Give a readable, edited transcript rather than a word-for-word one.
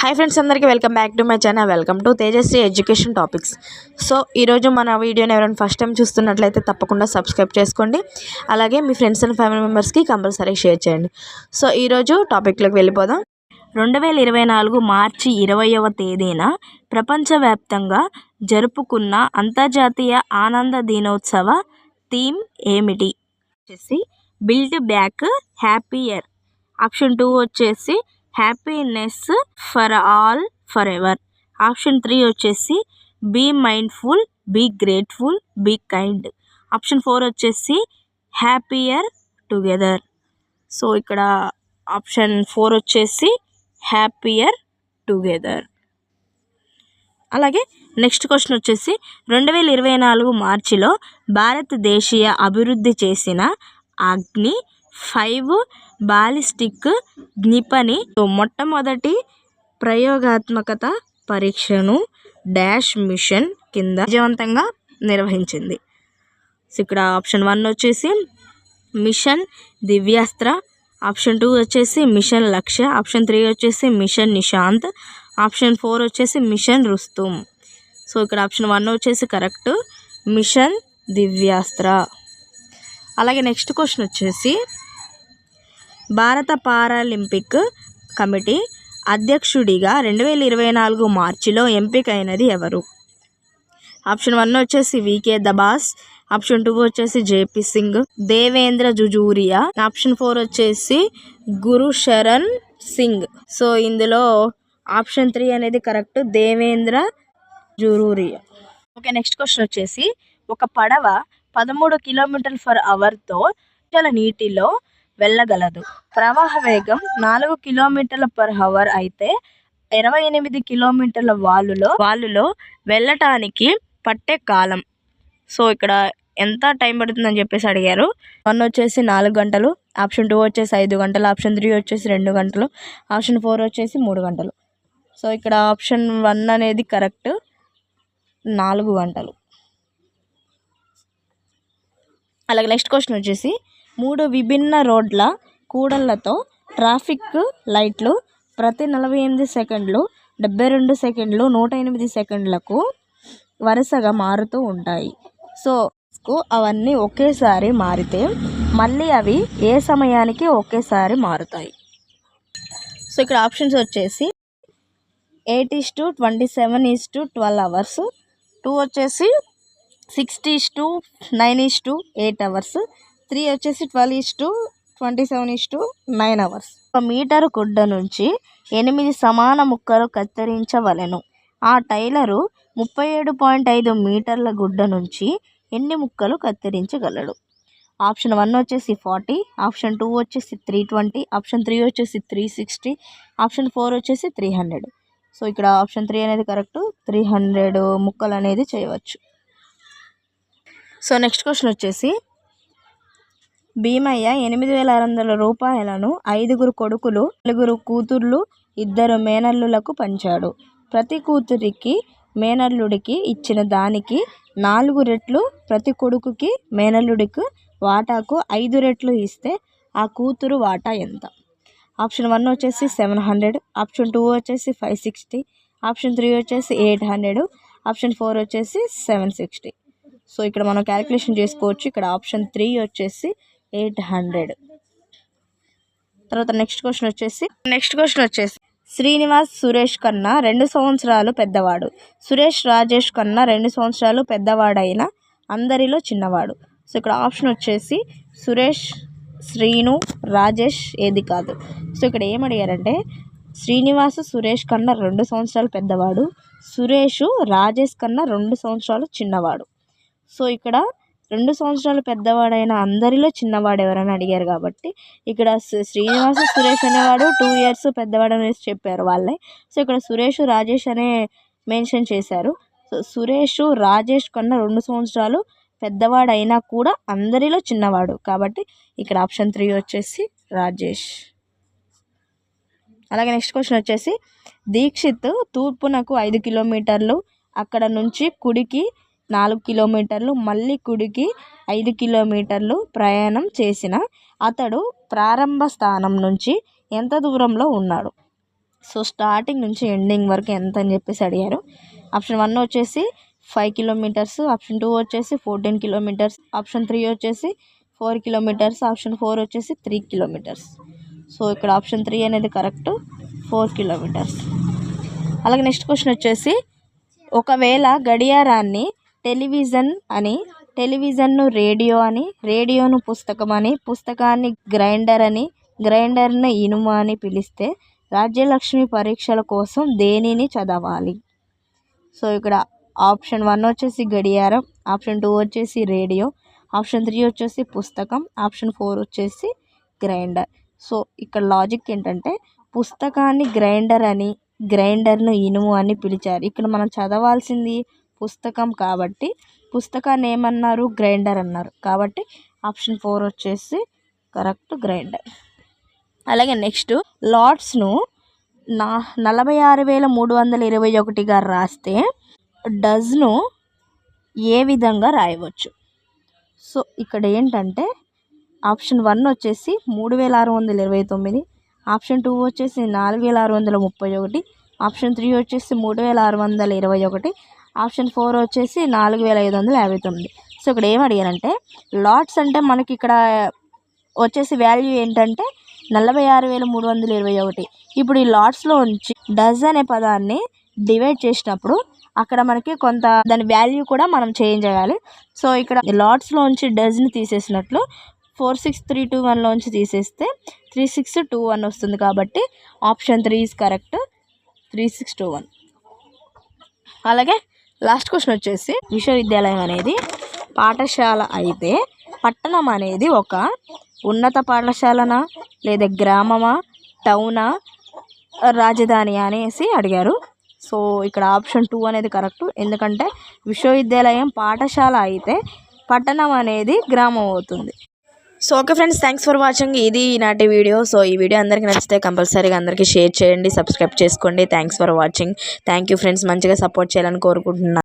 Hi friends, అందరికీ welcome back to my channel. Welcome to Tejasri education topics. So ఈరోజు మన వీడియోని ఎవరైనా ఫస్ట్ టైం చూస్తున్నట్లయితే తప్పకుండా సబ్స్క్రైబ్ చేసుకోండి. అలాగే మీ ఫ్రెండ్స్ అండ్ ఫ్యామిలీ మెంబర్స్కి కంపల్సరీ షేర్ చేయండి. సో ఈరోజు టాపిక్లోకి వెళ్ళిపోదాం. 2024 మార్చి 20వ తేదీన ప్రపంచవ్యాప్తంగా జరుపుకున్న అంతర్జాతీయ ఆనంద దినోత్సవ థీమ్ ఏమిటి? వచ్చేసి బిల్డ్ బ్యాక్ హ్యాపీయర్. ఆప్షన్ 2 వచ్చేసి happiness for all forever. Option 3 వచ్చేసి be mindful, be grateful, be kind. Option 4 వచ్చేసి హ్యాపీయర్ టుగెదర్. సో ఇక్కడ ఆప్షన్ 4 వచ్చేసి హ్యాపీయర్ టుగెదర్. అలాగే నెక్స్ట్ క్వశ్చన్ వచ్చేసి 2024 మార్చిలో భారతదేశీయ అభివృద్ధి చేసిన అగ్ని 5 బాలిస్టిక్ క్షిపణి మొట్టమొదటి ప్రయోగాత్మక పరీక్షను డాష్ మిషన్ కింద విజయవంతంగా నిర్వహించింది. సో ఇక్కడ ఆప్షన్ 1 వచ్చేసి మిషన్ దివ్యాస్త్ర, ఆప్షన్ 2 వచ్చేసి మిషన్ లక్ష్య, ఆప్షన్ 3 వచ్చేసి మిషన్ నిశాంత్, ఆప్షన్ 4 వచ్చేసి మిషన్ రుస్తుమ్. సో ఇక్కడ ఆప్షన్ 1 వచ్చేసి కరెక్ట్, మిషన్ దివ్యాస్త్ర. అలాగే నెక్స్ట్ క్వశ్చన్ వచ్చేసి భారత పారాలింపిక్ కమిటీ అధ్యక్షుడిగా 2024 మార్చిలో ఎంపికైనది ఎవరు? ఆప్షన్ 1 వచ్చేసి వికే దబాస్, ఆప్షన్ 2 వచ్చేసి జేపీ సింగ్, దేవేంద్ర జుజూరియా, ఆప్షన్ 4 వచ్చేసి గురు శరణ్ సింగ్. సో ఇందులో ఆప్షన్ 3 అనేది correct, Devendra Jhajharia. Okay, next question వచ్చేసి ఒక పడవ 13 కిలోమీటర్ల పర్ అవర్తో నీటిలో వెళ్ళగలదు. ప్రవాహ వేగం 4 కిలోమీటర్ల పర్ అవర్ అయితే 28 కిలోమీటర్ల వాలులో వెళ్ళటానికి పట్టే కాలం. సో ఇక్కడ ఎంత టైం పడుతుందని చెప్పేసి అడిగారు. 1 వచ్చేసి 4 గంటలు, ఆప్షన్ 2 వచ్చేసి 5 గంటలు, ఆప్షన్ 3 వచ్చేసి 2 గంటలు, ఆప్షన్ 4 వచ్చేసి 3 గంటలు. సో ఇక్కడ ఆప్షన్ 1 అనేది కరెక్ట్, 4 గంటలు. అలాగే నెక్స్ట్ క్వశ్చన్ వచ్చేసి 3 విభిన్న రోడ్ల కూడళ్లతో ట్రాఫిక్ లైట్లు ప్రతి 48 సెకండ్లు, 72 సెకండ్లు, 108 సెకండ్లకు వరుసగా మారుతూ ఉంటాయి. సో అవన్నీ ఒకేసారి మారితే మళ్ళీ అవి ఏ సమయానికి ఒకేసారి మారుతాయి? సో ఇక్కడ ఆప్షన్స్ వచ్చేసి 8:27:12 అవర్స్, 2 వచ్చేసి 6:9:8 అవర్స్, 3 వచ్చేసి 12:27:9 అవర్స్. 1 మీటరు గుడ్డ నుంచి 8 సమాన ముక్కలు కత్తిరించవలెను. ఆ టైలరు 37.5 మీటర్ల గుడ్డ నుంచి ఎన్ని ముక్కలు కత్తిరించగలడు? ఆప్షన్ 1 వచ్చేసి 40, ఆప్షన్ 2 వచ్చేసి 320, ఆప్షన్ 3 వచ్చేసి 360, ఆప్షన్ 4 వచ్చేసి 300. సో ఇక్కడ ఆప్షన్ 3 అనేది కరెక్ట్, 300 ముక్కలు అనేది చేయవచ్చు. సో నెక్స్ట్ క్వశ్చన్ వచ్చేసి భీమయ్య 8,600 రూపాయలను 5 కొడుకులు, 4 కూతుర్లు, 2 మేనల్లులకు పంచాడు. ప్రతి కూతురికి మేనల్లుడికి ఇచ్చిన దానికి 4 రెట్లు ప్రతి కొడుకుకి మేనల్లుడికి వాటాకు 5 రెట్లు ఇస్తే ఆ కూతురు వాటా ఎంత? ఆప్షన్ 1 వచ్చేసి 700, ఆప్షన్ 2 వచ్చేసి 560, ఆప్షన్ 3 వచ్చేసి 800, ఆప్షన్ 4 వచ్చేసి 760. సో ఇక్కడ మనం క్యాలిక్యులేషన్ చేసుకోవచ్చు. ఇక్కడ ఆప్షన్ 3 వచ్చేసి 800. తర్వాత నెక్స్ట్ క్వశ్చన్ వచ్చేసి శ్రీనివాస్ సురేష్ కన్నా 2 సంవత్సరాలు పెద్దవాడు. సురేష్ రాజేష్ కన్నా 2 సంవత్సరాలు పెద్దవాడైన అందరిలో చిన్నవాడు. సో ఇక్కడ ఆప్షన్ వచ్చేసి సురేష్, శ్రీను, రాజేష్ ఏది కాదు. సో ఇక్కడ ఏమడిగారంటే శ్రీనివాస్ సురేష్ కన్నా 2 సంవత్సరాలు పెద్దవాడు, సురేష్ రాజేష్ కన్నా 2 సంవత్సరాలు చిన్నవాడు. సో ఇక్కడ 2 సంవత్సరాలు పెద్దవాడైన అందరిలో చిన్నవాడు ఎవరని అడిగారు కాబట్టి ఇక్కడ శ్రీనివాస్ సురేష్ అనేవాడు 2 years పెద్దవాడు అనేసి చెప్పారు వాళ్ళే. సో ఇక్కడ సురేష్ రాజేష్ అనే మెన్షన్ చేశారు. సో సురేష్ రాజేష్ కన్నా 2 సంవత్సరాలు పెద్దవాడైనా కూడా అందరిలో చిన్నవాడు కాబట్టి ఇక్కడ ఆప్షన్ 3 వచ్చేసి రాజేష్. అలాగే నెక్స్ట్ క్వశ్చన్ వచ్చేసి దీక్షిత్ తూర్పునకు 5 కిలోమీటర్లు, అక్కడ నుంచి కుడికి 4 కిలోమీటర్లు, మళ్ళీ కుడికి 5 కిలోమీటర్లు ప్రయాణం చేసిన అతడు ప్రారంభ స్థానం నుంచి ఎంత దూరంలో ఉన్నాడు? సో స్టార్టింగ్ నుంచి ఎండింగ్ వరకు ఎంత అని చెప్పేసి అడిగారు. ఆప్షన్ 1 వచ్చేసి 5 కిలోమీటర్స్, ఆప్షన్ 2 వచ్చేసి 14 కిలోమీటర్స్, ఆప్షన్ 3 వచ్చేసి 4 కిలోమీటర్స్, ఆప్షన్ 4 వచ్చేసి 3 కిలోమీటర్స్. సో ఇక్కడ ఆప్షన్ 3 అనేది కరెక్ట్, 4 కిలోమీటర్స్. అలాగే నెక్స్ట్ క్వశ్చన్ వచ్చేసి, ఒకవేళ గడియారాన్ని టెలివిజన్ అని, టెలివిజన్ను రేడియో అని, రేడియోను పుస్తకం అని, పుస్తకాన్ని గ్రైండర్ అని, గ్రైండర్ను ఇనుము అని పిలిస్తే రాజ్యలక్ష్మి పరీక్షల కోసం దేనిని చదవాలి? సో ఇక్కడ ఆప్షన్ 1 వచ్చేసి గడియారం, ఆప్షన్ 2 వచ్చేసి రేడియో, ఆప్షన్ 3 వచ్చేసి పుస్తకం, ఆప్షన్ 4 వచ్చేసి గ్రైండర్. సో ఇక్కడ లాజిక్ ఏంటంటే పుస్తకాన్ని గ్రైండర్ అని, గ్రైండర్ను ఇనుము అని పిలిచారు. ఇక్కడ మనం చదవాల్సింది పుస్తకం కాబట్టి పుస్తకాన్ని ఏమన్నారు, గ్రైండర్ అన్నారు. కాబట్టి ఆప్షన్ 4 వచ్చేసి కరెక్ట్, గ్రైండర్. అలాగే నెక్స్ట్, లాట్స్ను 46,321గా రాస్తే డజ్ను ఏ విధంగా రాయవచ్చు? సో ఇక్కడ ఏంటంటే ఆప్షన్ 1 వచ్చేసి 3,629, ఆప్షన్ 2 వచ్చేసి 4,631, ఆప్షన్ 3 వచ్చేసి 3,621, ఆప్షన్ 4 వచ్చేసి 4,559. సో ఇక్కడ ఏం అడిగారంటే లాట్స్ అంటే మనకి ఇక్కడ వచ్చేసి వాల్యూ ఏంటంటే 46,321. ఇప్పుడు ఈ లాట్స్లో ఉంచి డజ్ అనే పదాన్ని డివైడ్ చేసినప్పుడు అక్కడ మనకి కొంత దాని వాల్యూ కూడా మనం చేంజ్ చేయాలి. సో ఇక్కడ లాట్స్లో ఉంచి డజ్ని తీసేసినట్లు 46321లోంచి తీసేస్తే 3621 వస్తుంది. కాబట్టి ఆప్షన్ 3 ఈజ్ కరెక్ట్, 3621. అలాగే లాస్ట్ క్వశ్చన్ వచ్చేసి, విశ్వవిద్యాలయం అనేది పాఠశాల అయితే పట్టణం అనేది ఒక ఉన్నత పాఠశాలనా, లేదా గ్రామమా, టౌనా, రాజధాని అనేసి అడిగారు. సో ఇక్కడ ఆప్షన్ 2 అనేది కరెక్ట్, ఎందుకంటే విశ్వవిద్యాలయం పాఠశాల అయితే పట్టణం అనేది గ్రామం అవుతుంది. So okay friends, thanks for watching. ఇది ఈనాటి వీడియో. సో ఈ వీడియో అందరికీ నచ్చితే కంపల్సరీగా అందరికీ షేర్ చేయండి, సబ్స్క్రైబ్ చేసుకోండి. Thanks for watching. Thank you friends, మంచిగా సపోర్ట్ చేయాలని కోరుకుంటున్నాను.